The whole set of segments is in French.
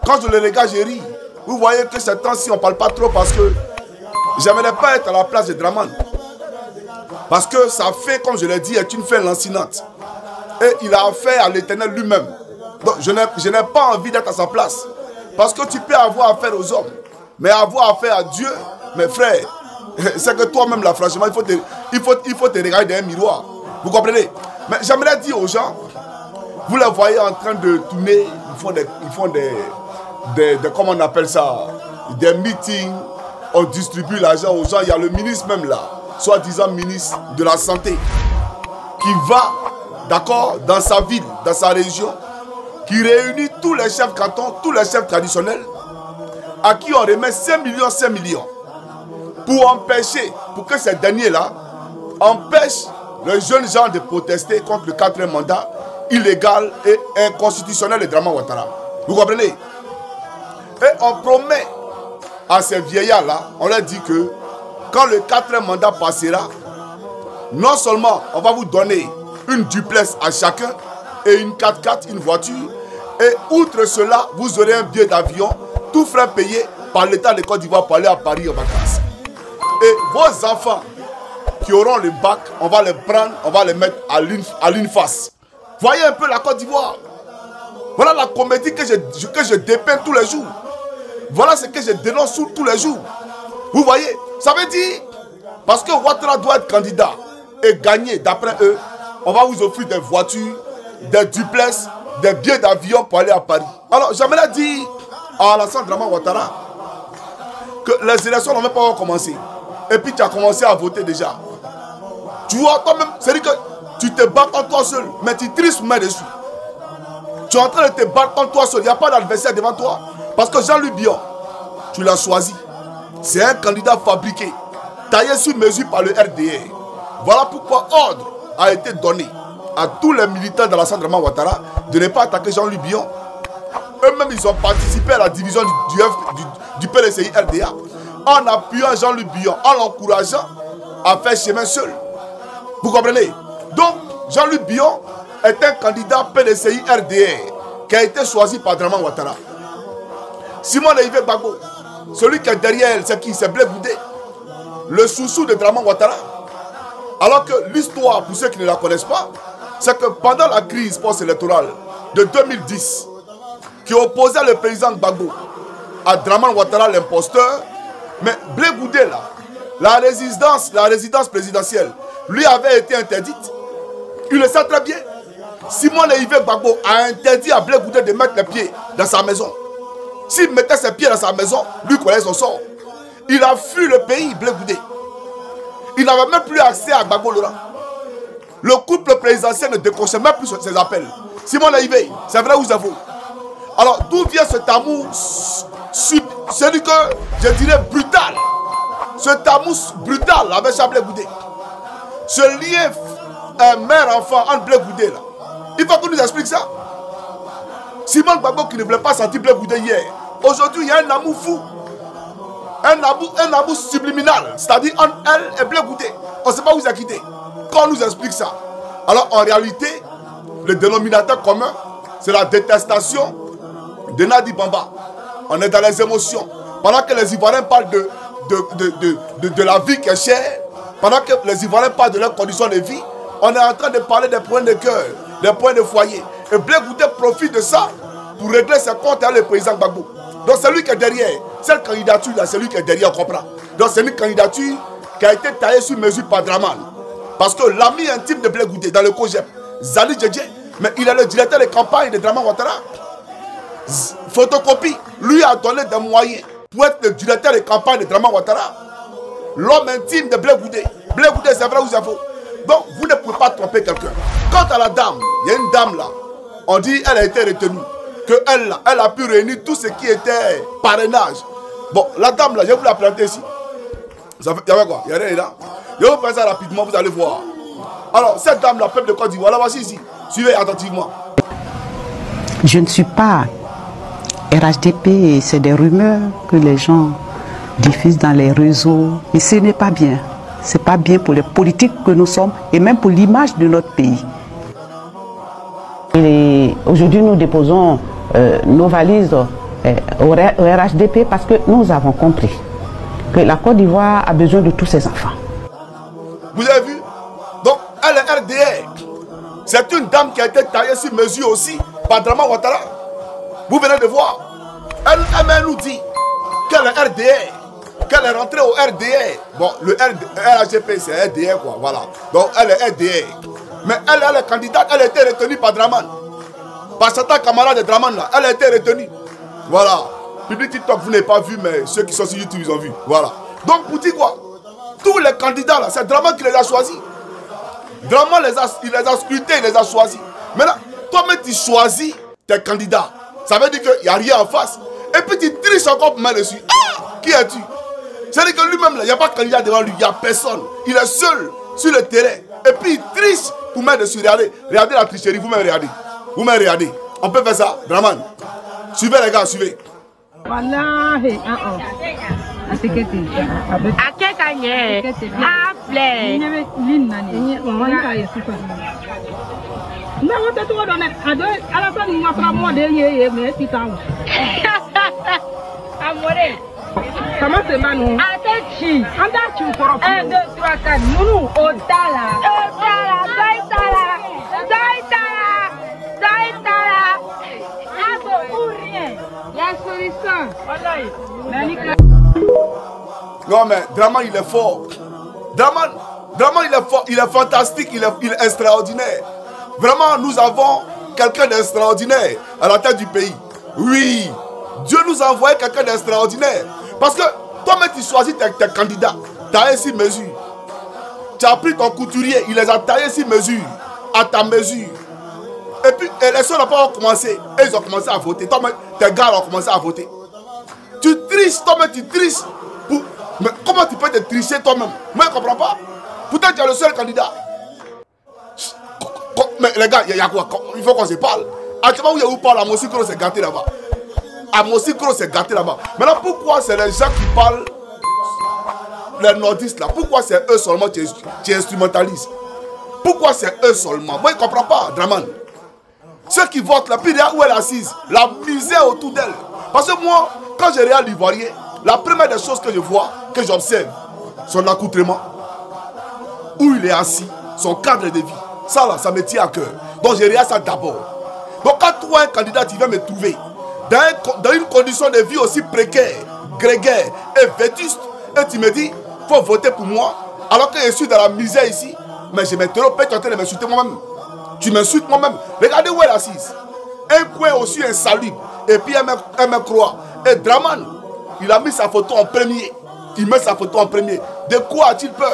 Quand je le regarde, je ris. Vous voyez que ces temps-ci, on ne parle pas trop parce que j'aimerais pas être à la place de Draman. Parce que sa fin, comme je l'ai dit, est une fin lancinante. Et il a affaire à l'Éternel lui-même. Donc je n'ai pas envie d'être à sa place. Parce que tu peux avoir affaire aux hommes. Mais avoir affaire à Dieu, mes frères, c'est que toi-même, là, franchement, il faut te regarder dans un miroir. Vous comprenez? Mais j'aimerais dire aux gens, vous les voyez en train de tourner, ils font des comment on appelle ça, des meetings, on distribue l'argent aux gens. Il y a le ministre même là, soi-disant ministre de la santé, qui va, d'accord, dans sa ville, dans sa région, qui réunit tous les chefs cantons, tous les chefs traditionnels, à qui on remet 5 millions, pour empêcher, pour que ces derniers-là empêchent les jeunes gens de protester contre le 4e mandat illégal et inconstitutionnel de Draman Ouattara. Vous comprenez? Et on promet à ces vieillards-là, on leur dit que quand le 4e mandat passera, non seulement on va vous donner une duplex à chacun et une 4x4, une voiture, et outre cela, vous aurez un billet d'avion, tout frais payé par l'État de Côte d'Ivoire pour aller à Paris en vacances. Et vos enfants qui auront le bac, on va les prendre, on va les mettre à l'UNFAS. Voyez un peu la Côte d'Ivoire. Voilà la comédie que je dépeins tous les jours. Voilà ce que je dénonce tous les jours. Vous voyez, ça veut dire, parce que Ouattara doit être candidat et gagner, d'après eux, on va vous offrir des voitures, des duplex, des billets d'avion pour aller à Paris. Alors, j'aimerais dire à Alassane Draman Ouattara que les élections n'ont même pas commencé. Et puis tu as commencé à voter déjà. Tu vois toi-même, c'est-à-dire que tu te bats contre toi seul, mais tu tristes main dessus. Tu es en train de te battre contre toi seul, il n'y a pas d'adversaire devant toi. Parce que Jean-Louis Bion, tu l'as choisi. C'est un candidat fabriqué, taillé sur mesure par le RDR. Voilà pourquoi ordre a été donné à tous les militants de l'Alassane Draman Ouattara de ne pas attaquer Jean-Louis Bion. Eux-mêmes, ils ont participé à la division du PLCI RDA en appuyant Jean-Louis Bion, en l'encourageant à faire chemin seul. Vous comprenez? Donc, Jean-Louis Bion est un candidat PLCI RDA qui a été choisi par Draman Ouattara. Simon Leïvé Gbagbo, celui qui est derrière elle, c'est qui? C'est Blé Goudé, le sous-sous de Draman Ouattara. Alors que l'histoire, pour ceux qui ne la connaissent pas, c'est que pendant la crise post-électorale de 2010, qui opposait le président Gbagbo à Draman Ouattara, l'imposteur, mais Blé Goudé, là, la résidence présidentielle, lui avait été interdite. Il le sait très bien. Simon Leïvé Gbagbo a interdit à Blé Goudé de mettre les pieds dans sa maison. S'il mettait ses pieds dans sa maison, lui connaît son sort. Il a fui le pays, Blé Goudé. Il n'avait même plus accès à Gbagbo Laurent. Le couple présidentiel ne décrochait même plus ses appels. Simon Leïvé, c'est vrai ou c'est faux? Alors, d'où vient cet amour, celui que je dirais brutal, cet amour brutal avec Blé Goudé, ce lien mère-enfant entre Blé Goudé là, il faut qu'on nous explique ça. Simon Gbagbo qui ne voulait pas sentir Blé Goudé hier, aujourd'hui il y a un amour fou, un amour subliminal, c'est-à-dire entre elle et Blé Goudé. On ne sait pas où il a quitté. Quand on nous explique ça, alors en réalité, le dénominateur commun, c'est la détestation de Nadi Bamba. On est dans les émotions. Pendant que les Ivoiriens parlent de la vie qui est chère, pendant que les Ivoiriens parlent de leurs conditions de vie, on est en train de parler des points de cœur, des points de foyer. Et Blé Goudé profite de ça pour régler ses comptes avec le président Gbagbo. Donc c'est lui qui est derrière. Cette candidature-là, c'est lui qui est derrière, on comprend. Donc c'est une candidature qui a été taillée sur mesure par Draman. Parce que l'ami intime de Blé Goudé dans le COGEP, Zali Djedje, mais il est le directeur de campagne de Draman Ouattara. Photocopie, lui a donné des moyens pour être le directeur de campagne de Draman Ouattara. L'homme intime de Blé Goudé. Blé Goudé, c'est vrai ou c'est faux? Donc, vous ne pouvez pas tromper quelqu'un. Quant à la dame, il y a une dame là, on dit qu'elle a été retenue. Qu'elle a pu réunir tout ce qui était parrainage. Bon, la dame là, je vais vous la présenter ici. Il y avait quoi? Il y a rien là. Je vais vous présenter ça rapidement, vous allez voir. Alors, cette dame là, peuple de Côte d'Ivoire, la voici ici. Suivez attentivement. Je ne suis pas RHDP, c'est des rumeurs que les gens diffusent dans les réseaux. Mais ce n'est pas bien. Ce n'est pas bien pour les politiques que nous sommes et même pour l'image de notre pays. Aujourd'hui, nous déposons nos valises au RHDP parce que nous avons compris que la Côte d'Ivoire a besoin de tous ses enfants. Vous avez vu? Donc, elle est RDR. C'est une dame qui a été taillée sur mesure aussi par Draman Ouattara. Vous venez de voir. Elle nous dit qu'elle est RDR, qu'elle est rentrée au RDR. Bon, le RHDP, c'est RDR, quoi, voilà. Donc, elle est RDR. Mais elle est candidate, elle a été retenue par Draman. Par certains camarades de Draman, là, elle a été retenue. Voilà. Public TikTok, vous n'avez pas vu, mais ceux qui sont sur YouTube, ils ont vu. Voilà. Donc, pour dire quoi? Tous les candidats, là, c'est Draman qui les a choisis. Draman il les a scrutés, il les a choisis. Maintenant, toi-même, tu choisis tes candidats. Ça veut dire qu'il n'y a rien en face. Et puis, tu triches encore pour mettre dessus. Ah! Qui es-tu? C'est-à-dire que lui-même, il n'y a pas de candidat devant lui. Il n'y a personne. Il est seul sur le terrain. Et puis, il triche pour mettre dessus. Regardez, regardez la tricherie. Vous-même, regardez. Vous-même, regardez. On peut faire ça, Draman. Suivez, les gars, suivez. Wallahi, comment c'est mal non? Attachi. Attachi pour 1, 2, 3, 4. Nous, au tala. Non mais Draman il est fort. Draman il est fort, il est fantastique, il est extraordinaire. Vraiment nous avons quelqu'un d'extraordinaire à la tête du pays. Oui, Dieu nous a envoyé quelqu'un d'extraordinaire. Parce que toi-même tu choisis tes candidats, taillés sur mesure. Tu as pris ton couturier, il les a taillés sur mesure, à ta mesure. Et puis l'élection n'a pas commencé. Et ils ont commencé à voter. Toi-même, tes gars ont commencé à voter. Tu triches, toi-même tu triches. Mais comment tu peux te tricher toi-même? Moi je ne comprends pas. Pourtant tu es le seul candidat. Mais les gars, il y a quoi? Il faut qu'on se parle. Actuellement où il y a où parle, à Mosikro c'est gâté là-bas. À Mosikro c'est gâté là-bas. Maintenant pourquoi c'est les gens qui parlent, les nordistes là? Pourquoi c'est eux seulement qui instrumentalisent? Pourquoi c'est eux seulement? Moi je ne comprends pas, Draman. Ceux qui votent là, puis là où elle est assise, la misère autour d'elle. Parce que moi, quand je regarde l'Ivoirien, la première des choses que je vois, que j'observe, son accoutrement, où il est assis, son cadre de vie. Ça là, ça me tient à cœur. Donc je regarde ça d'abord. Donc quand toi, un candidat, tu viens me trouver dans une condition de vie aussi précaire, grégaire et vétuste, et tu me dis, il faut voter pour moi, alors que je suis dans la misère ici, mais je m'interromps, tu es en train de m'insulter moi-même. Tu m'insultes moi-même. Regardez où elle est assise. Un coin aussi insalubre. Et puis elle me croit. Et Draman, il a mis sa photo en premier. Il met sa photo en premier. De quoi a-t-il peur?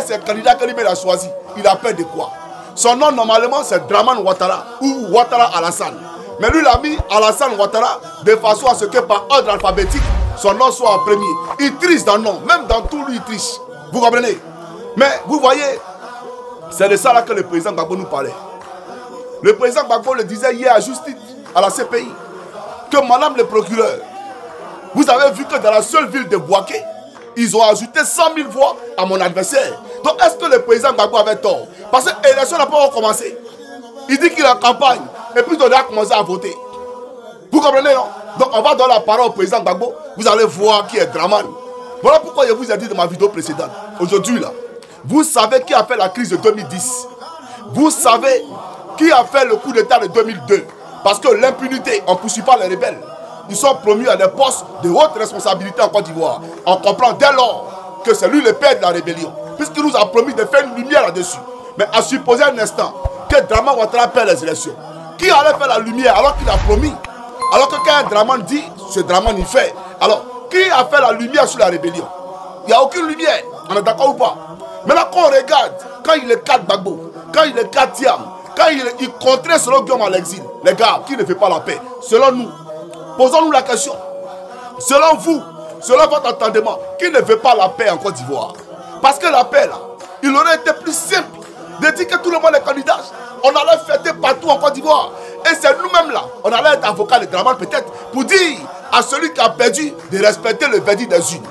C'est le candidat que lui-même a choisi. Il a peur de quoi? Son nom normalement c'est Draman Ouattara ou Ouattara Alassane. Mais lui il a mis Alassane Ouattara de façon à ce que par ordre alphabétique son nom soit en premier. Il triche dans le nom. Même dans tout lui il triche. Vous comprenez? Mais vous voyez, c'est de ça là que le président Gbagbo nous parlait. Le président Gbagbo le disait hier à justice, à la CPI, que madame le procureur, vous avez vu que dans la seule ville de Bouaké, ils ont ajouté 100 000 voix à mon adversaire. Donc est-ce que le président Gbagbo avait tort? Parce que l'élection n'a pas encore commencé. Il dit qu'il est en campagne et puis il a commencé à voter. Vous comprenez non? Donc on va donner la parole au président Gbagbo. Vous allez voir qui est Draman. Voilà pourquoi je vous ai dit dans ma vidéo précédente. Aujourd'hui là, vous savez qui a fait la crise de 2010. Vous savez qui a fait le coup d'état de 2002. Parce que l'impunité, on ne poursuit pas les rebelles. Ils sont promus à des postes de haute responsabilité en Côte d'Ivoire. On comprend dès lors que c'est lui le père de la rébellion. Puisqu'il nous a promis de faire une lumière là-dessus. Mais à supposer un instant que Draman Ouattara perd les élections. Qui allait faire la lumière alors qu'il a promis? Alors que quand un Draman dit, ce Draman il fait. Alors, qui a fait la lumière sur la rébellion? Il n'y a aucune lumière. On est d'accord ou pas? Maintenant, quand on regarde, quand il est 4 Gbagbo, quand il est 4 Thiam, quand il contraint selon Guillaume à l'exil, les gars, qui ne fait pas la paix? Selon nous, posons-nous la question. Selon vous, selon votre entendement, qui ne veut pas la paix en Côte d'Ivoire? Parce que la paix, là, il aurait été plus simple de dire que tout le monde est candidat. On allait fêter partout en Côte d'Ivoire. Et c'est nous-mêmes là, on allait être avocat de Draman peut-être, pour dire à celui qui a perdu de respecter le verdict des urnes.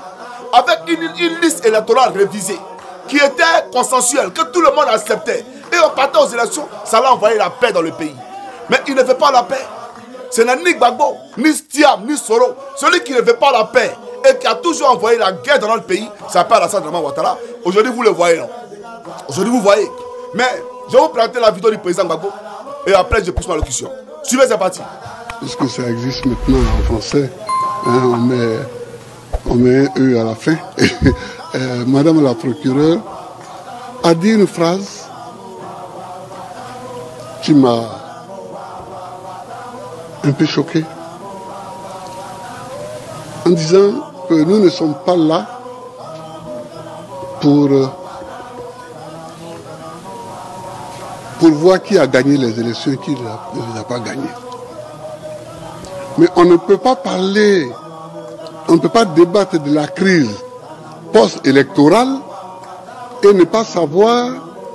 Avec une liste électorale révisée, qui était consensuelle, que tout le monde acceptait. Et on partait aux élections, ça allait envoyer la paix dans le pays. Mais il ne fait pas la paix. Ce n'est ni Gbagbo, ni Stiam, ni Soro. Celui qui ne veut pas la paix et qui a toujours envoyé la guerre dans notre pays, s'appelle Alassane Dramane Ouattara. Aujourd'hui, vous le voyez, non? Aujourd'hui, vous voyez. Mais je vais vous présenter la vidéo du président Gbagbo et après, je pousse ma locution. Suivez, c'est parti. Puisque ça existe maintenant en français, hein, on met un E à la fin. Madame la procureure a dit une phrase qui m'a un peu choqué, en disant que nous ne sommes pas là pour voir qui a gagné les élections et qui ne les a pas gagnées. Mais on ne peut pas parler, on ne peut pas débattre de la crise post-électorale et ne pas savoir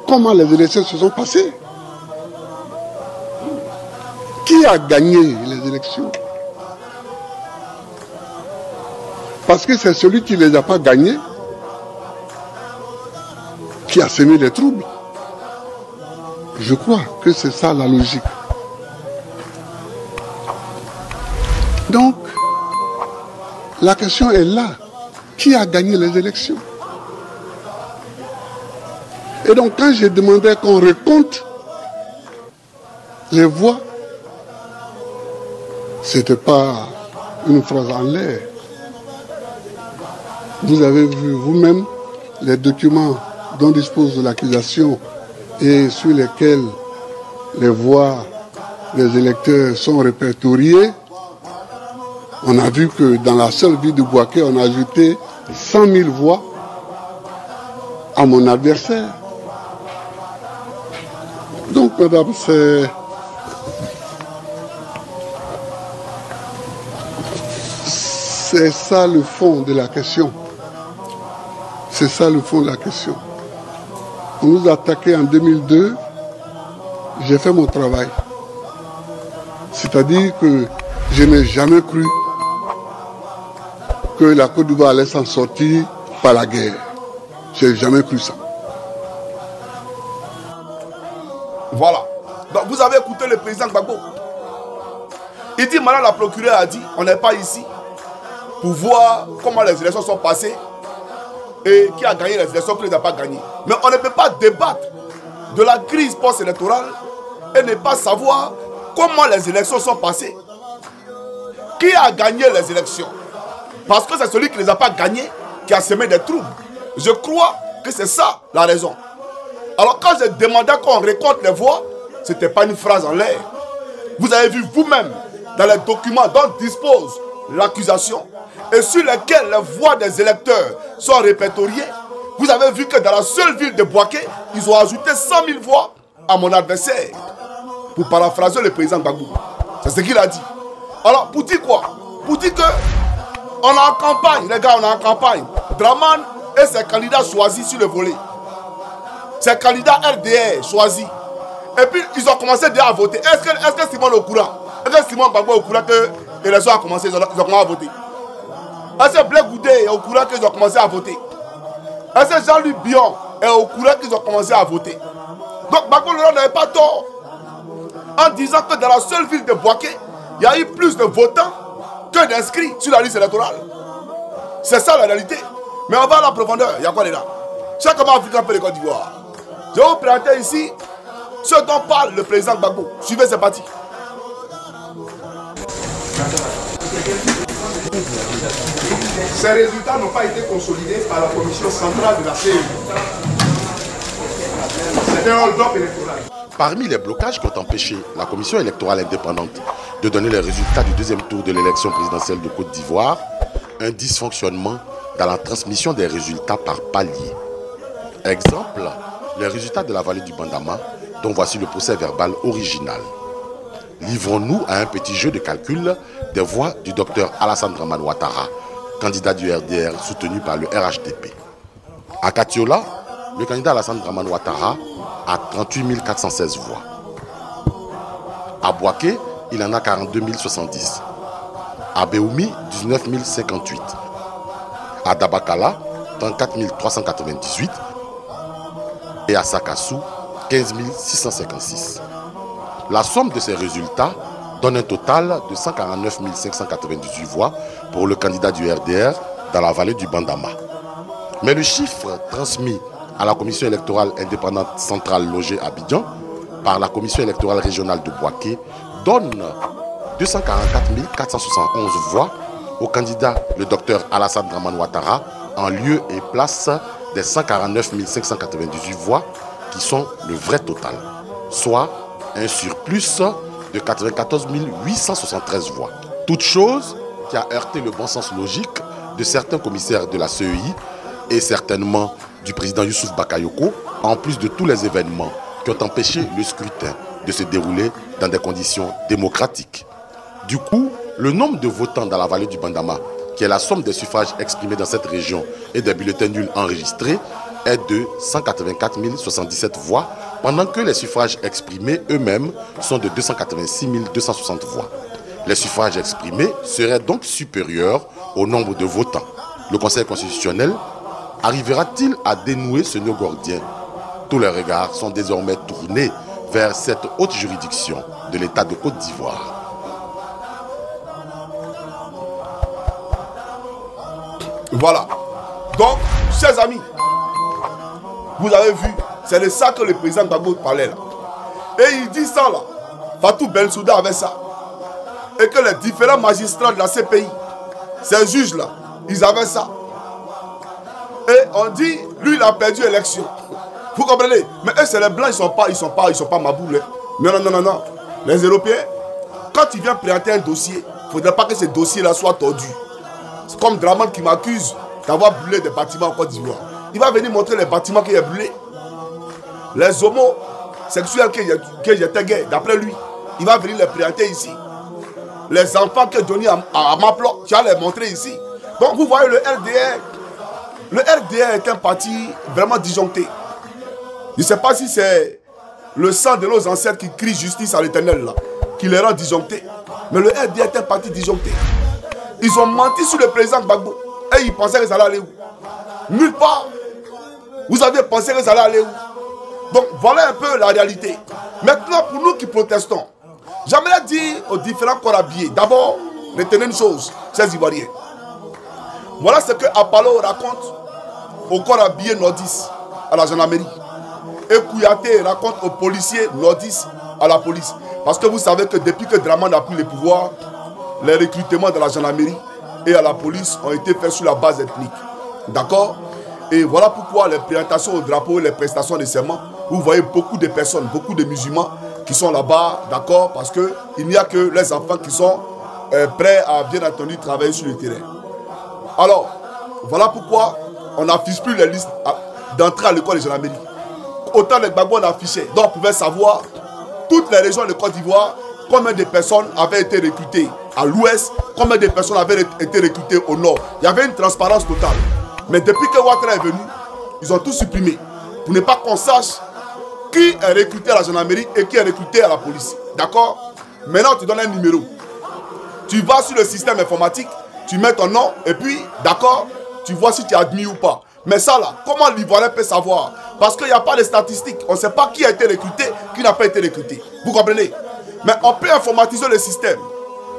comment les élections se sont passées. Qui a gagné les élections? Parce que c'est celui qui ne les a pas gagnés qui a semé des troubles. Je crois que c'est ça la logique. Donc, la question est là. Qui a gagné les élections? Et donc, quand j'ai demandé qu'on recompte les voix, c'était pas une phrase en l'air. Vous avez vu vous-même les documents dont dispose l'accusation et sur lesquels les voix des électeurs sont répertoriées. On a vu que dans la seule ville de Bouaké, on a ajouté 100 000 voix à mon adversaire. Donc, madame, c'est ça le fond de la question. C'est ça le fond de la question. On nous a attaqué en 2002, j'ai fait mon travail. C'est-à-dire que je n'ai jamais cru que la Côte d'Ivoire allait s'en sortir par la guerre. Je n'ai jamais cru ça. Voilà. Donc vous avez écouté le président Gbagbo. Il dit, madame la procureure a dit, on n'est pas ici pour voir comment les élections sont passées et qui a gagné les élections, qui ne les a pas gagnées. Mais on ne peut pas débattre de la crise post-électorale et ne pas savoir comment les élections sont passées. Qui a gagné les élections? Parce que c'est celui qui ne les a pas gagnées qui a semé des troubles. Je crois que c'est ça la raison. Alors quand j'ai demandé qu'on récolte les voix, ce n'était pas une phrase en l'air. Vous avez vu vous-même dans les documents dont dispose l'accusation et sur lesquels les voix des électeurs sont répertoriées, vous avez vu que dans la seule ville de Bouaké, ils ont ajouté 100 000 voix à mon adversaire. Pour paraphraser le président Gbagbo. C'est ce qu'il a dit. Alors, pour dire quoi? Pour dire que on est en campagne, les gars, on est en campagne. Dramane et ses candidats choisis sur le volet. Ses candidats RDR choisis. Et puis, ils ont commencé déjà à voter. Est-ce que Simon est au courant? Est-ce que Simon Gbagbo est au courant que l'élection a commencé? Ils ont commencé à voter. Est-ce que Blé Goudé est au courant qu'ils ont commencé à voter? Est-ce que Jean-Louis Bion est au courant qu'ils ont commencé à voter? Donc, Gbagbo n'avait pas tort en disant que dans la seule ville de Bouaké, il y a eu plus de votants que d'inscrits sur la liste électorale. C'est ça la réalité. Mais on va à la profondeur. Il y a quoi là? Chaque homme africain peut les Côte d'Ivoire. Je vais vous présenter ici ce dont parle le président Gbagbo. Suivez, c'est parti. Ces résultats n'ont pas été consolidés par la commission centrale de la CEI. C'est un hold-up électoral. Parmi les blocages qui ont empêché la commission électorale indépendante de donner les résultats du deuxième tour de l'élection présidentielle de Côte d'Ivoire, un dysfonctionnement dans la transmission des résultats par palier. Exemple, les résultats de la vallée du Bandama, dont voici le procès verbal original. Livrons-nous à un petit jeu de calcul des voix du docteur Alassane Dramane Ouattara, candidat du RDR soutenu par le RHDP. À Katiola, le candidat Alassane Dramane Ouattara a 38 416 voix. À Bouaké, il en a 42 070. À Béoumi, 19 058. À Dabakala, 34 398. Et à Sakassou, 15 656. La somme de ces résultats donne un total de 149 598 voix pour le candidat du RDR dans la vallée du Bandama. Mais le chiffre transmis à la commission électorale indépendante centrale logée à Abidjan par la commission électorale régionale de Bouaké donne 244 471 voix au candidat le docteur Alassane Dramane Ouattara en lieu et place des 149 598 voix qui sont le vrai total, soit un surplus de 94 873 voix. Toute chose qui a heurté le bon sens logique de certains commissaires de la CEI et certainement du président Youssouf Bakayoko, en plus de tous les événements qui ont empêché le scrutin de se dérouler dans des conditions démocratiques. Du coup, le nombre de votants dans la vallée du Bandama, qui est la somme des suffrages exprimés dans cette région et des bulletins nuls enregistrés, est de 184 077 voix, pendant que les suffrages exprimés eux-mêmes sont de 286 260 voix. Les suffrages exprimés seraient donc supérieurs au nombre de votants. Le Conseil constitutionnel arrivera-t-il à dénouer ce nœud gordien? Tous les regards sont désormais tournés vers cette haute juridiction de l'État de Côte d'Ivoire. Voilà. Donc, chers amis, vous avez vu, c'est de ça que le président Gbagbo parlait là. Et il dit ça là. Fatou Bensouda avait ça. Et que les différents magistrats de la CPI, ces juges là, ils avaient ça. Et on dit, lui il a perdu l'élection. Vous comprenez? Mais eux c'est les blancs, ils sont pas maboulés. Non. Les Européens, quand ils viennent présenter un dossier, il ne faudrait pas que ce dossier là soit tordu. C'est comme Dramane qui m'accuse d'avoir brûlé des bâtiments en Côte d'Ivoire. Il va venir montrer les bâtiments qu'il a brûlés. Les homosexuels que j'étais gay, d'après lui, il va venir les présenter ici. Les enfants que Johnny a Maplo, tu vas les montrer ici. Donc vous voyez le RDR. Le RDR est un parti vraiment disjoncté. Je ne sais pas si c'est le sang de nos ancêtres qui crie justice à l'Éternel là, qui les rend disjonctés. Mais le RDR est un parti disjoncté. Ils ont menti sur le président Gbagbo. Et ils pensaient que ça allait aller où? Nulle part. Vous avez pensé que ça allait aller où? Donc voilà un peu la réalité. Maintenant, pour nous qui protestons, j'aimerais dire aux différents corps habillés, d'abord, retenez une chose, chers Ivoiriens. Voilà ce que Apollo raconte aux corps habillés nordistes à la gendarmerie. Et Kouyaté raconte aux policiers nordistes à la police. Parce que vous savez que depuis que Dramane a pris le pouvoir, les recrutements de la gendarmerie et à la police ont été faits sur la base ethnique. D'accord? Et voilà pourquoi les présentations au drapeau et les prestations de serment, vous voyez beaucoup de personnes, beaucoup de musulmans qui sont là-bas, d'accord? Parce qu'il n'y a que les enfants qui sont prêts à, bien entendu, travailler sur le terrain. Alors, voilà pourquoi on n'affiche plus les listes d'entrée à l'école de gendarmerie. Autant les Gbagbo on affichait, donc on pouvait savoir toutes les régions de Côte d'Ivoire, combien de personnes avaient été recrutées à l'ouest, combien de personnes avaient été recrutées au nord. Il y avait une transparence totale. Mais depuis que Ouattara est venu, ils ont tout supprimé. Pour ne pas qu'on sache qui est recruté à la gendarmerie et qui est recruté à la police. D'accord? Maintenant, tu donnes un numéro. Tu vas sur le système informatique, tu mets ton nom et puis, d'accord, tu vois si tu es admis ou pas. Mais ça là, comment l'Ivoirien peut savoir? Parce qu'il n'y a pas de statistiques. On ne sait pas qui a été recruté, qui n'a pas été recruté. Vous comprenez? Mais on peut informatiser le système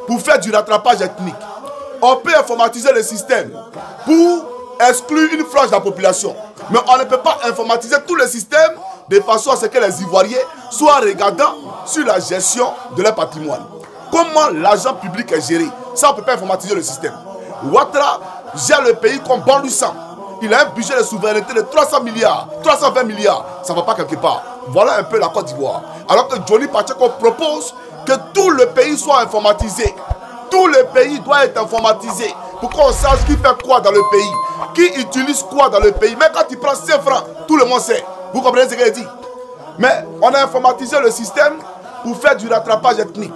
pour faire du rattrapage ethnique. On peut informatiser le système pour exclure une frange de la population. Mais on ne peut pas informatiser tout le système de façon à ce que les Ivoiriens soient regardants sur la gestion de leur patrimoine. Comment l'argent public est géré? Ça, on ne peut pas informatiser le système. Ouattara gère le pays comme bon lui semble. Il a un budget de souveraineté de 300 milliards, 320 milliards. Ça ne va pas quelque part. Voilà un peu la Côte d'Ivoire. Alors que Johnny Pacheco propose que tout le pays soit informatisé. Tout le pays doit être informatisé pour qu'on sache qui fait quoi dans le pays, qui utilise quoi dans le pays. Même quand il prend 5 francs, tout le monde sait. Vous comprenez ce qu'il dit? Mais on a informatisé le système pour faire du rattrapage ethnique.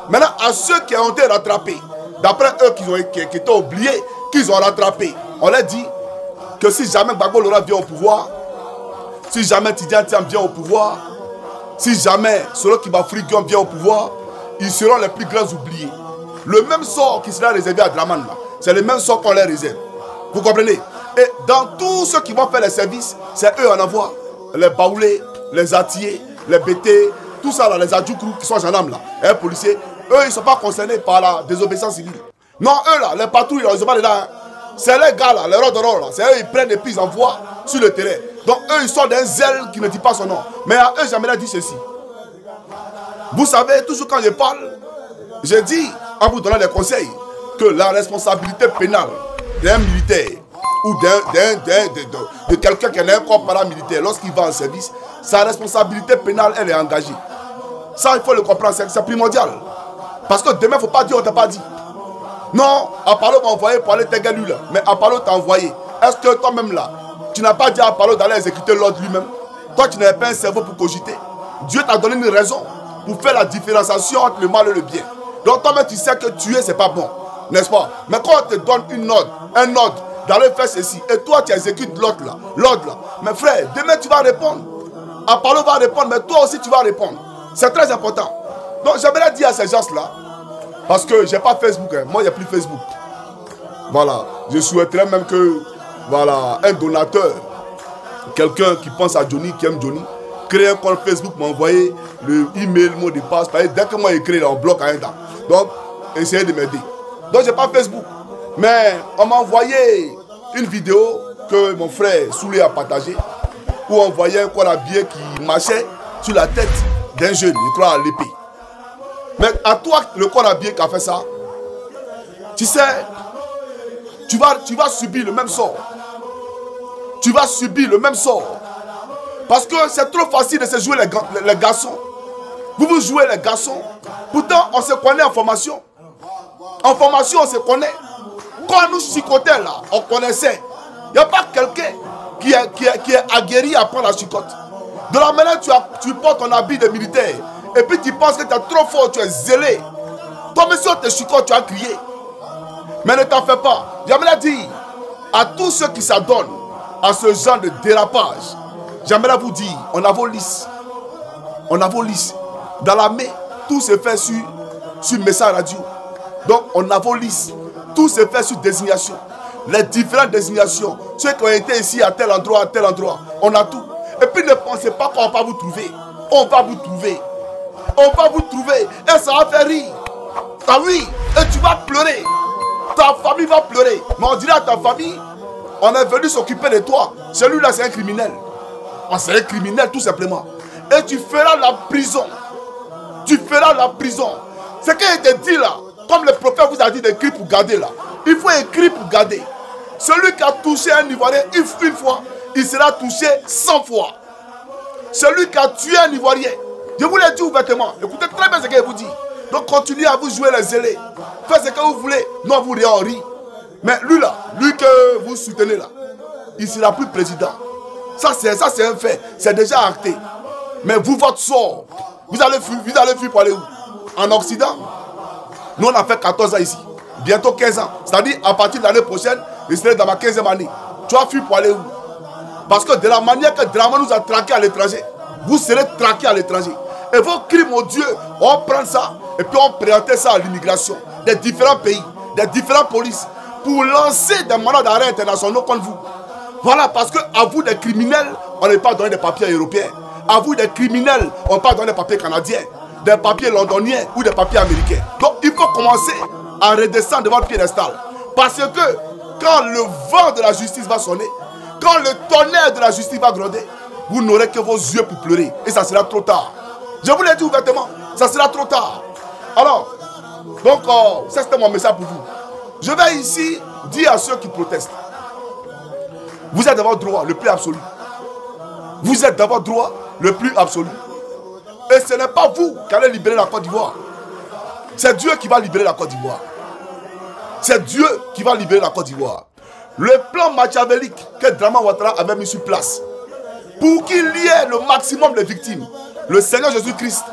Maintenant, à ceux qui ont été rattrapés, d'après eux qui étaient oubliés, qu'ils ont rattrapé, on leur dit que si jamais Gbagbo Lora vient au pouvoir, si jamais Tidiane Thiam vient au pouvoir, si jamais Solo Kibafri vient au pouvoir, ils seront les plus grands oubliés. Le même sort qui sera réservé à Dramane, c'est le même sort qu'on leur réserve. Vous comprenez? Et dans tous ceux qui vont faire les services, c'est eux en envoie. Les baoulés, les attiers, les BT, tout ça là, les adjoukrous qui sont gendarmes là, et les policiers, eux, ils ne sont pas concernés par la désobéissance civile. Non, eux là, les patrouilles, ils ne sont pas dedans. Hein. C'est les gars là, les rôdeurs là. C'est eux, ils prennent et puis ils envoient sur le terrain. Donc eux, ils sont d'un zèle qui ne dit pas son nom. Mais à eux, j'aimerais dire ceci. Vous savez, toujours quand je parle, je dis, en vous donnant des conseils, que la responsabilité pénale d'un militaire ou de quelqu'un qui a un corps paramilitaire, lorsqu'il va en service, sa responsabilité pénale, elle est engagée. Ça, il faut le comprendre, c'est primordial. Parce que demain, il ne faut pas dire on ne t'a pas dit. Non, Apollo m'a envoyé pour aller t'égaler là. Mais Apollo t'a envoyé. Est-ce que toi-même là, tu n'as pas dit à Apollo d'aller exécuter l'ordre lui-même? Toi, tu n'avais pas un cerveau pour cogiter. Dieu t'a donné une raison pour faire la différenciation entre le mal et le bien. Donc toi-même, tu sais que tuer, c'est pas bon. N'est-ce pas? Mais quand on te donne un ordre d'aller faire ceci, et toi, tu exécutes l'ordre là. Mais frère, demain, tu vas répondre. Apollo va répondre, mais toi aussi, tu vas répondre. C'est très important. Donc, j'aimerais dire à ces gens-là, parce que je n'ai pas Facebook, hein. Moi, il n'y a plus Facebook. Voilà. Je souhaiterais même que, voilà, un donateur, quelqu'un qui pense à Johnny, qui aime Johnny, crée un compte Facebook, m'envoyer le email, le mot de passe. Dès que moi j'écris, on bloque un temps. Donc, essayez de m'aider. Donc, je n'ai pas Facebook. Mais on m'a envoyé une vidéo que mon frère Soulé a partagée, où on voyait un corps habillé qui marchait sur la tête d'un jeune, il croit à l'épée. Mais à toi, le corps habillé qui a fait ça, tu sais, tu vas subir le même sort. Tu vas subir le même sort. Parce que c'est trop facile de se jouer les garçons. Vous jouez les garçons. Pourtant, on se connaît en formation. En formation, on se connaît. Quand nous chicotait là, on connaissait. Il n'y a pas quelqu'un qui est aguerri à prendre la chicotte. De la manière tu portes ton habit de militaire. Et puis tu penses que tu es trop fort, tu es zélé. Toi-même, si on te chicote, tu as crié. Mais ne t'en fais pas. J'aimerais dire à tous ceux qui s'adonnent à ce genre de dérapage, j'aimerais vous dire, on a vos listes. On a vos listes. Dans l'armée, tout se fait sur message radio. Donc, on a vos listes. Tout se fait sur désignation. Les différentes désignations. Ceux qui ont été ici à tel endroit, on a tout. Et puis ne pensez pas qu'on va pas vous trouver. On va vous trouver. On va vous trouver. Et ça va faire rire. Ah oui. Et tu vas pleurer. Ta famille va pleurer. Mais on dirait à ta famille, on est venu s'occuper de toi. Celui-là, c'est un criminel. C'est un criminel tout simplement. Et tu feras la prison. Tu feras la prison. Ce qu'il te dit là, comme le prophète vous a dit d'écrire pour garder là. Il faut écrire pour garder. Celui qui a touché un Ivoirien une fois, il sera touché 100 fois. Celui qui a tué un Ivoirien, je vous l'ai dit ouvertement, écoutez très bien ce qu'il vous dit. Donc continuez à vous jouer les zélés. Faites ce que vous voulez. Non, vous riez. Mais lui là, lui que vous soutenez là, il ne sera plus président. Ça c'est un fait. C'est déjà acté. Mais vous, votre sort, vous allez fuir pour aller où? En Occident? Nous on a fait 14 ans ici. Bientôt 15 ans. C'est-à-dire à partir de l'année prochaine, je serai dans ma 15e année. Tu vas fuir pour aller où? Parce que de la manière que Draman nous a traqués à l'étranger, vous serez traqués à l'étranger. Et vos crimes, mon Dieu, on prend ça et puis on présente ça à l'immigration des différents pays, des différentes polices, pour lancer des mandats d'arrêt internationaux contre vous. Voilà, parce qu'à vous des criminels, on n'est pas donné des papiers européens. À vous des criminels, on n'est pas donné des papiers canadiens, des papiers londoniens ou des papiers américains. Donc il faut commencer à redescendre devant le piédestal. Parce que quand le vent de la justice va sonner, quand le tonnerre de la justice va gronder, vous n'aurez que vos yeux pour pleurer. Et ça sera trop tard. Je vous l'ai dit ouvertement, ça sera trop tard. Alors, donc, ça c'était mon message pour vous. Je vais ici dire à ceux qui protestent, vous êtes dans votre droit le plus absolu. Vous êtes dans votre droit le plus absolu. Et ce n'est pas vous qui allez libérer la Côte d'Ivoire. C'est Dieu qui va libérer la Côte d'Ivoire. C'est Dieu qui va libérer la Côte d'Ivoire. Le plan machiavélique que Draman Ouattara avait mis sur place pour qu'il y ait le maximum de victimes, le Seigneur Jésus-Christ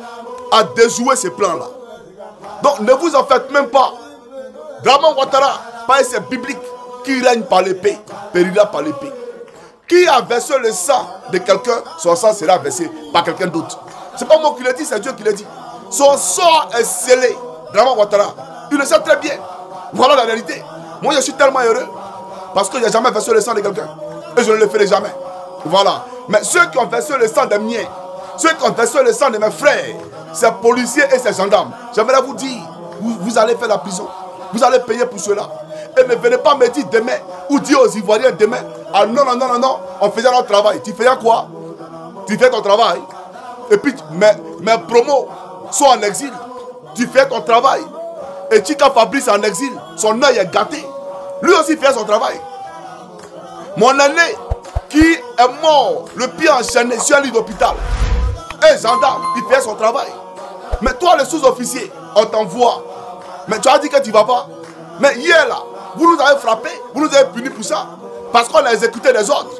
a déjoué ce plan-là. Donc ne vous en faites même pas. Draman Ouattara, pas c'est biblique, qui règne par l'épée, périra par l'épée. Qui a versé le sang de quelqu'un, son sang sera versé par quelqu'un d'autre. C'est pas moi qui le dis, c'est Dieu qui le dit. Son sort est scellé. Draman Ouattara, il le sait très bien. Voilà la réalité. Moi je suis tellement heureux parce que je n'ai jamais versé le sang de quelqu'un. Et je ne le ferai jamais. Voilà. Mais ceux qui ont versé le sang des miens, Ceux qui ont versé le sang de mes frères, ces policiers et ces gendarmes, j'aimerais vous dire, vous allez faire la prison. Vous allez payer pour cela. Et ne venez pas me dire demain, ou dire aux Ivoiriens demain, ah non, non, non, non, non, on faisait notre travail. Tu faisais quoi? Tu fais ton travail. Et puis mes promos sont en exil. Tu fais ton travail. Et Chika Fabrice est en exil. Son œil est gâté. Lui aussi fait son travail. Mon aîné qui est mort, le pied enchaîné sur un lit d'hôpital. Un gendarme, il fait son travail. Mais toi, le sous-officier, on t'envoie. Mais tu as dit que tu ne vas pas. Mais hier là, vous nous avez frappé, vous nous avez punis pour ça. Parce qu'on a exécuté les ordres.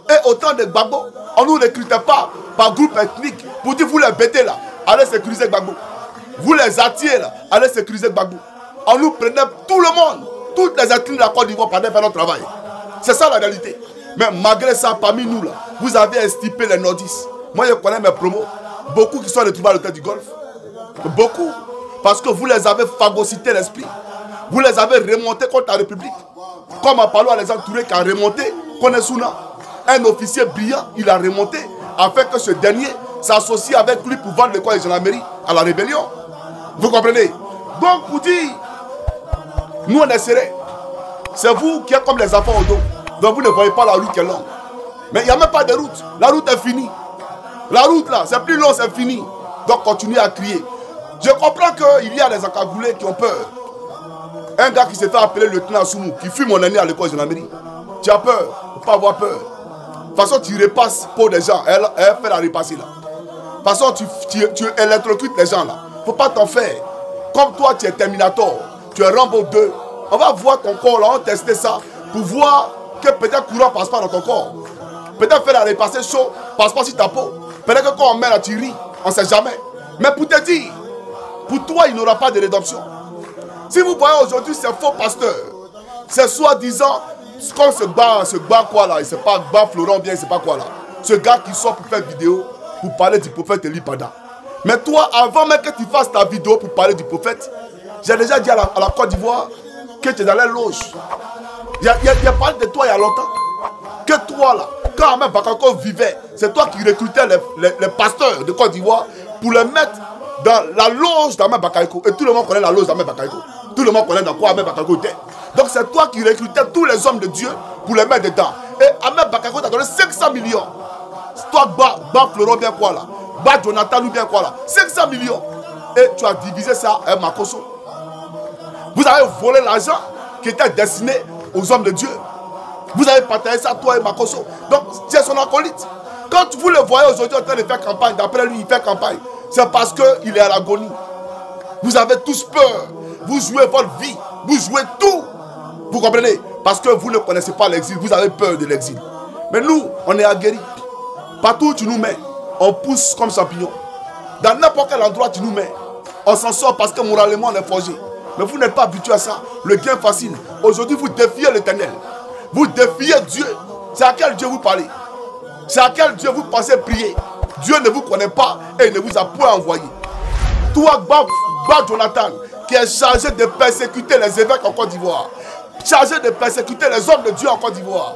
Et autant de Gbagbo, on ne nous recrutait pas par groupe ethnique pour dire vous les bêtez là, allez sécuriser Gbagbo. Vous les attirez là, allez sécuriser Gbagbo. On nous prenait tout le monde, toutes les ethnies de la Côte d'Ivoire pour faire notre travail. C'est ça la réalité. Mais malgré ça, parmi nous là, vous avez estipé les nordistes. Moi je connais mes promos, beaucoup qui sont retrouvés à l'hôtel du Golfe. Beaucoup. Parce que vous les avez phagocyté l'esprit. Vous les avez remontés contre la République. Comme à Palo Alexandre Touré qui a remonté Konesuna. Un officier brillant, il a remonté afin que ce dernier s'associe avec lui pour vendre le corps de gendarmerie à la rébellion. Vous comprenez? Donc pour dire, nous on est serrés. C'est vous qui êtes comme les enfants au dos. Donc vous ne voyez pas la route qui est longue. Mais il n'y a même pas de route. La route est finie. La route là, c'est plus long, c'est fini. Donc continuez à crier. Je comprends qu'il y a des encagoulés qui ont peur. Un gars qui s'est fait appeler le lieutenant Soumou, qui fut mon ami à l'école de gendarmerie. Tu as peur, il ne faut pas avoir peur. De toute façon, tu repasses pour des gens. Elle fait la repasser là. De toute façon, tu électrocutes les gens là. Il ne faut pas t'en faire. Comme toi, tu es Terminator, tu es Rambo 2. On va voir ton corps là, on va tester ça pour voir que peut-être courant passe pas dans ton corps. Peut-être faire la repasser chaud, passe pas sur ta peau. Peut-être que quand on met la tuerie, on ne sait jamais. Mais pour te dire, pour toi, il n'y aura pas de rédemption. Si vous voyez aujourd'hui ces faux pasteurs, c'est soi-disant, quand ce gars quoi là, il ne sait pas, gars Florent bien, il ne sait pas quoi là. Ce gars qui sort pour faire vidéo, pour parler du prophète Eli Pada. Mais toi, avant même que tu fasses ta vidéo pour parler du prophète, j'ai déjà dit à la Côte d'Ivoire que tu es dans les loges. Il y a parlé de toi il y a longtemps. Que toi là, quand Ahmed Bakayoko vivait, c'est toi qui recrutais les pasteurs de Côte d'Ivoire pour les mettre dans la loge d'Ahmed Bakayoko. Et tout le monde connaît la loge d'Ahmed Bakayoko. Tout le monde connaît dans quoi Ahmed Bakayoko était. Donc c'est toi qui recrutais tous les hommes de Dieu pour les mettre dedans. Et Ahmed Bakayoko t'a donné 500 millions. Toi, Ba Florent bien quoi là. Ba Jonathan ou bien quoi là. 500 millions. Et tu as divisé ça à Makoso. Vous avez volé l'argent qui était destiné aux hommes de Dieu. Vous avez partagé ça toi et Makoso. Donc tu es son acolyte. Quand vous le voyez aujourd'hui en train de faire campagne, d'après lui il fait campagne, c'est parce qu'il est à l'agonie. Vous avez tous peur. Vous jouez votre vie. Vous jouez tout. Vous comprenez? Parce que vous ne connaissez pas l'exil. Vous avez peur de l'exil. Mais nous, on est aguerris. Partout où tu nous mets, on pousse comme champignon. Dans n'importe quel endroit tu nous mets, on s'en sort parce que moralement on est forgé. Mais vous n'êtes pas habitué à ça. Le gain facile. Aujourd'hui, vous défiez l'Éternel. Vous défiez Dieu. C'est à quel Dieu vous parlez? C'est à quel Dieu vous pensez prier? Dieu ne vous connaît pas et il ne vous a point envoyé. Toi, Ba Jonathan, qui est chargé de persécuter les évêques en Côte d'Ivoire, chargé de persécuter les hommes de Dieu en Côte d'Ivoire.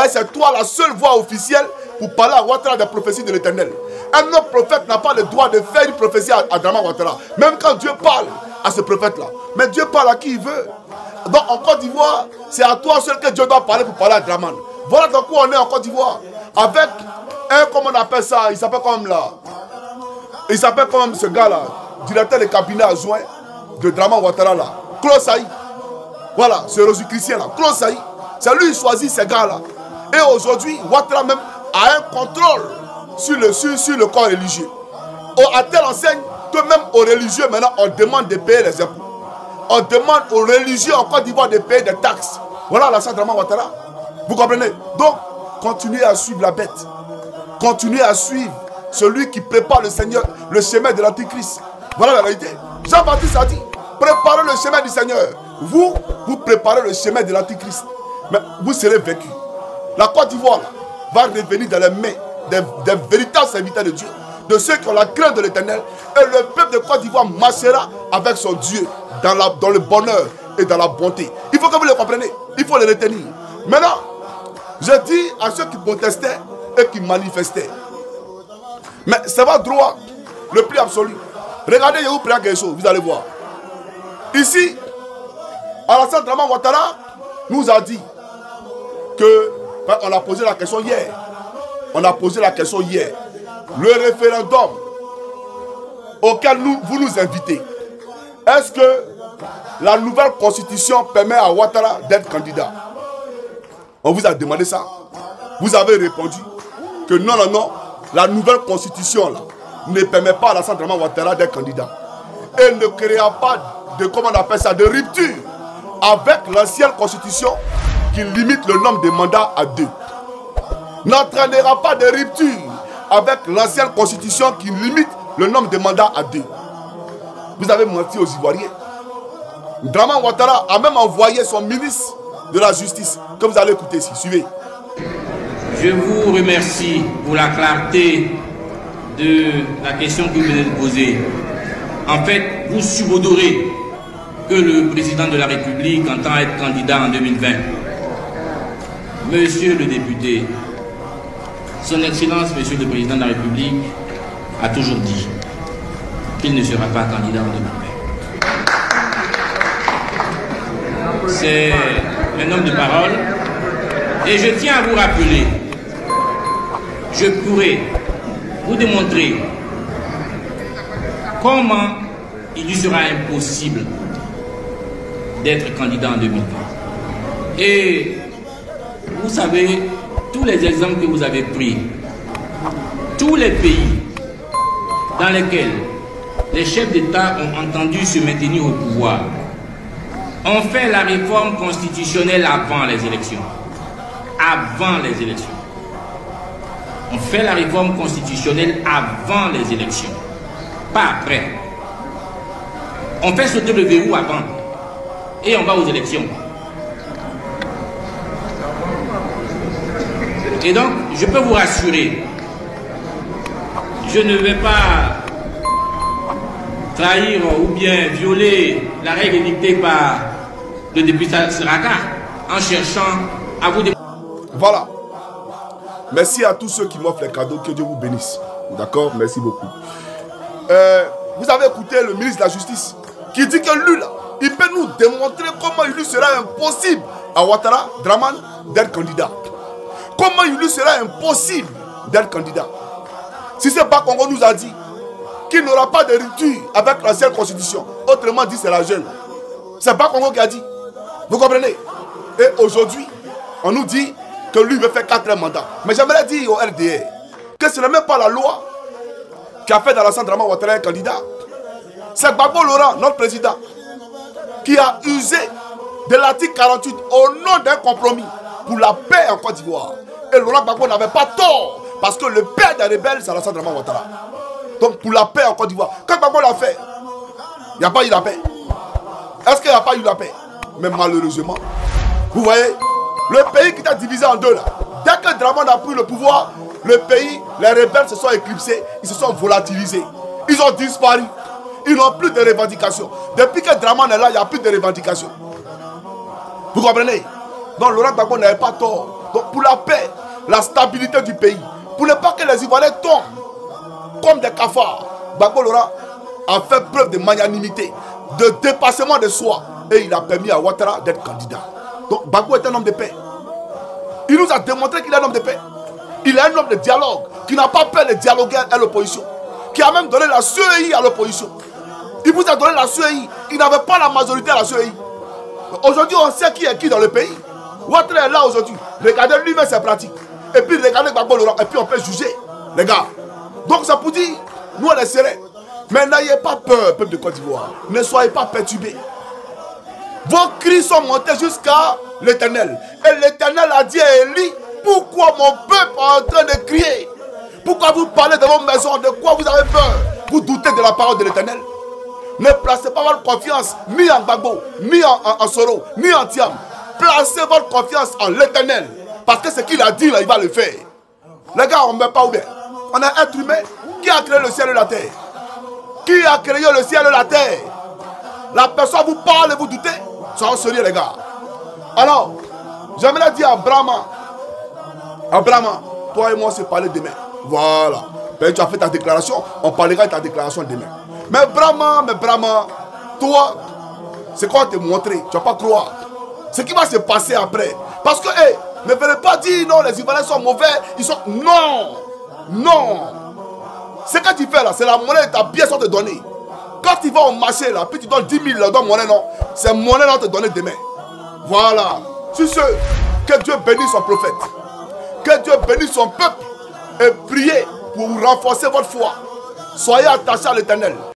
C'est toi la seule voix officielle pour parler à Ouattara des prophéties de l'Éternel. Un autre prophète n'a pas le droit de faire une prophétie à Draman Ouattara. Même quand Dieu parle à ce prophète-là. Mais Dieu parle à qui il veut. Donc en Côte d'Ivoire, c'est à toi seul que Dieu doit parler pour parler à Draman. Voilà dans quoi on est en Côte d'Ivoire. Avec un, comment on appelle ça, il s'appelle comme là. Il s'appelle comme ce gars-là, directeur de cabinet adjoint de Draman Ouattara là. Claude Saï. Voilà, ce Rosicrucien là. Claude Saï. C'est lui qui choisit ces gars-là. Et aujourd'hui, Ouattara même a un contrôle sur le corps religieux. À telle enseigne que même aux religieux, maintenant, on demande de payer les impôts. On demande aux religieux en Côte d'Ivoire de payer des taxes. Voilà la Draman Ouattara. Vous comprenez? Donc, continuez à suivre la bête. Continuez à suivre celui qui prépare le Seigneur, le chemin de l'Antichrist. Voilà la réalité. Jean-Baptiste a dit, préparez le chemin du Seigneur. Vous préparez le chemin de l'Antichrist. Mais vous serez vaincus. La Côte d'Ivoire va revenir dans les mains des véritables serviteurs de Dieu, de ceux qui ont la crainte de l'Éternel. Et le peuple de Côte d'Ivoire marchera avec son Dieu dans le bonheur et dans la bonté. Il faut que vous le compreniez. Il faut le retenir. Maintenant, je dis à ceux qui protestaient et qui manifestaient, Mais c'est votre droit, le plus absolu. Regardez Yehou Préa Guesso, vous allez voir. Ici, Alassane Dramane Ouattara nous a dit que, on a posé la question hier, le référendum auquel vous nous invitez, est-ce que la nouvelle constitution permet à Ouattara d'être candidat? On vous a demandé ça. Vous avez répondu que non, non, non, la nouvelle constitution là, ne permet pas à Alassane Dramane Ouattara d'être candidat. Et ne créera pas de, comment on appelle ça, de rupture avec l'ancienne constitution qui limite le nombre de mandats à 2. N'entraînera pas de rupture avec l'ancienne constitution qui limite le nombre de mandats à 2. Vous avez menti aux Ivoiriens. Dramane Ouattara a même envoyé son ministre de la Justice, que vous allez écouter ici. Suivez. Je vous remercie pour la clarté de la question que vous venez de poser. En fait, vous subodorez que le président de la République entend être candidat en 2020. Monsieur le député, son Excellence, Monsieur le Président de la République, a toujours dit qu'il ne sera pas candidat en 2020. C'est un homme de parole. Et je tiens à vous rappeler, je pourrais vous démontrer comment il lui sera impossible d'être candidat en 2020. Et vous savez, tous les exemples que vous avez pris, tous les pays dans lesquels les chefs d'État ont entendu se maintenir au pouvoir ont fait la réforme constitutionnelle avant les élections. Avant les élections. On fait la réforme constitutionnelle avant les élections, pas après. On fait sauter le verrou avant et on va aux élections. Et donc, je peux vous rassurer, je ne vais pas trahir ou bien violer la règle dictée par le député Sraka en cherchant à vous... Voilà. Merci à tous ceux qui m'offrent les cadeaux. Que Dieu vous bénisse. D'accord? Merci beaucoup. Vous avez écouté le ministre de la Justice qui dit que lui, là, il peut nous démontrer comment il lui sera impossible à Ouattara, Dramane, d'être candidat. Comment il lui sera impossible d'être candidat. Si c'est pas Congo nous a dit qu'il n'aura pas de rupture avec l'ancienne constitution, autrement dit, c'est la jeune. C'est pas Congo qui a dit. Vous comprenez? Et aujourd'hui, on nous dit que lui veut faire 4 mandats. Mais j'aimerais dire au RDR que ce n'est même pas la loi qui a fait d'Alassane Dramane Ouattara un candidat. C'est Gbagbo Laurent, notre président, qui a usé de l'article 48 au nom d'un compromis pour la paix en Côte d'Ivoire. Et Laurent Gbagbo n'avait pas tort, parce que le père des rebelles, c'est Alassane Dramane Ouattara. Donc pour la paix en Côte d'Ivoire, quand Gbagbo l'a fait, il n'y a pas eu la paix. Est-ce qu'il n'y a pas eu la paix? Mais malheureusement, vous voyez, le pays qui était divisé en deux là, dès que Dramane a pris le pouvoir, le pays, les rebelles se sont éclipsés, ils se sont volatilisés, ils ont disparu, ils n'ont plus de revendications. Depuis que Dramane est là, il n'y a plus de revendications. Vous comprenez? Donc Laurent Gbagbo n'avait pas tort. Donc pour la paix, la stabilité du pays, pour ne pas que les Ivoiriens tombent comme des cafards, Gbagbo Laurent a fait preuve de magnanimité, de dépassement de soi, et il a permis à Ouattara d'être candidat. Donc Gbagbo est un homme de paix. Il nous a démontré qu'il est un homme de paix. Il est un homme de dialogue, qui n'a pas peur de dialoguer à l'opposition, qui a même donné la CEI à l'opposition. Il vous a donné la CEI. Il n'avait pas la majorité à la CEI. Aujourd'hui, on sait qui est qui dans le pays. Ouattara est là aujourd'hui. Regardez lui-même ses pratiques. Et puis regardez Gbagbo Laurent. Et puis on peut juger, les gars. Donc ça pour dire, nous on est serrés. Mais n'ayez pas peur, peuple de Côte d'Ivoire. Ne soyez pas perturbés. Vos cris sont montés jusqu'à l'Éternel. Et l'Éternel a dit à Élie, pourquoi mon peuple est en train de crier? Pourquoi vous parlez de vos maisons? De quoi vous avez peur? Vous doutez de la parole de l'Éternel? Ne placez pas votre confiance ni en Gbagbo, ni en Soro, ni en Thiam. Placez votre confiance en l'Éternel. Parce que ce qu'il a dit, là, il va le faire. Les gars, on ne meurt pas ou bien. On est un être humain. Qui a créé le ciel et la terre? Qui a créé le ciel et la terre? La personne vous parle et vous doutez? Soyons sérieux, les gars. Alors, j'aimerais dire à Brahma, toi et moi, on s'est parlé demain. Voilà. Ben, tu as fait ta déclaration, on parlera de ta déclaration demain. Mais Brahma, toi, c'est quoi te montrer? Tu ne vas pas croire. Ce qui va se passer après. Parce que, hey, ne venez pas dire non, les Ivoiriens sont mauvais. Ils sont. Non! Non! Ce que tu fais là, c'est la monnaie de ta pièce qu'on te donne. Quand tu vas au marché là, puis tu donnes 10 000 dans monnaie, non? C'est monnaie là qu'on te donne demain. Voilà. Sur ce, que Dieu bénisse son prophète. Que Dieu bénisse son peuple. Et priez pour renforcer votre foi. Soyez attachés à l'Éternel.